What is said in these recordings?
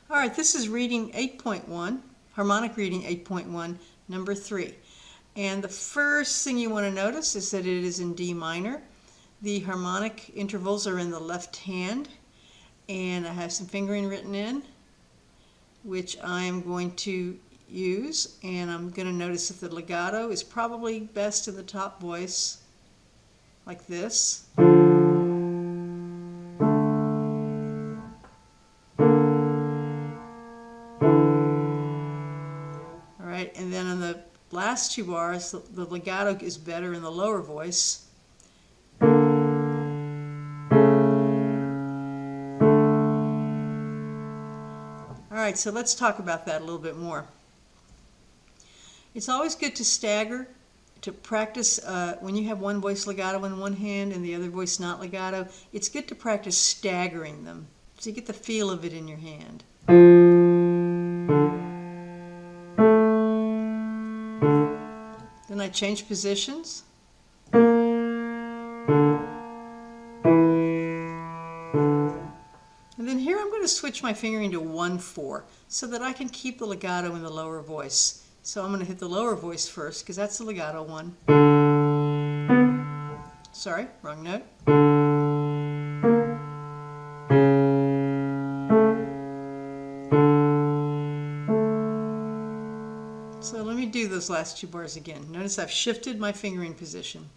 All right, this is reading 8.1, Harmonic Reading 8.1, number 3. And the first thing you want to notice is that it is in D minor. The harmonic intervals are in the left hand, and I have some fingering written in, which I am going to use, and I'm going to notice that the legato is probably best in the top voice, like this. And then on the last two bars, the legato is better in the lower voice. All right, so let's talk about that a little bit more. It's always good to stagger, to practice when you have one voice legato in one hand and the other voice not legato. It's good to practice staggering them so you get the feel of it in your hand. Then I change positions. And then here I'm going to switch my fingering to 1/4 so that I can keep the legato in the lower voice. So I'm going to hit the lower voice first because that's the legato one. Sorry, wrong note. So let me do those last two bars again. Notice I've shifted my fingering position.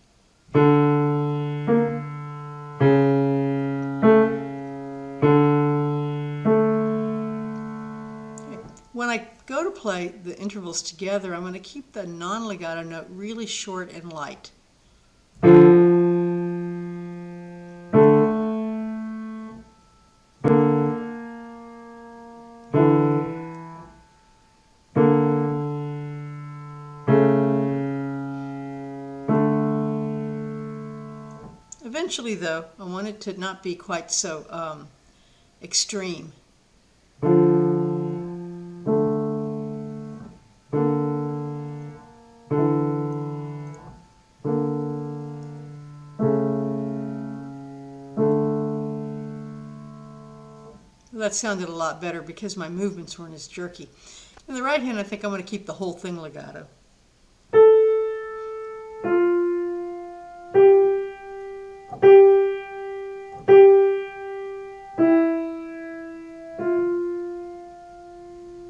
When I go to play the intervals together, I'm going to keep the non-legato note really short and light. Eventually, though, I want it to not be quite so extreme. That sounded a lot better because my movements weren't as jerky. In the right hand, I think I'm going to keep the whole thing legato.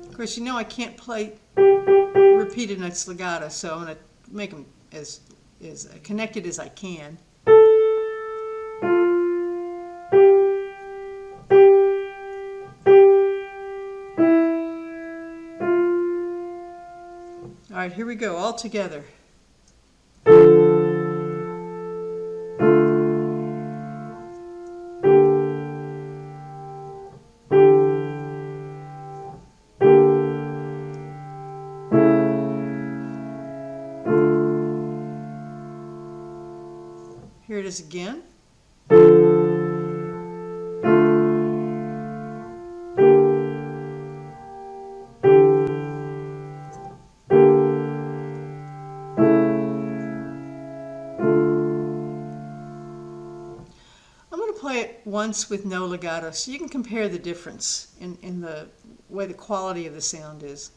Of course, you know I can't play repeated notes legato, so I'm going to make them as connected as I can. All right, here we go, all together. Here it is again. I'm going to play it once with no legato so you can compare the difference in the way the quality of the sound is.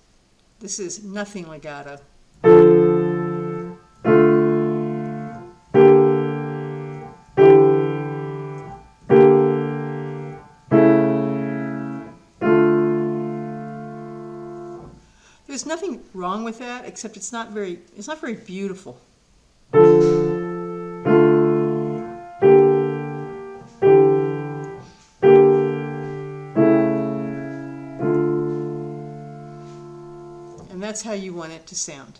This is nothing legato. There's nothing wrong with that, except it's not very beautiful. And that's how you want it to sound.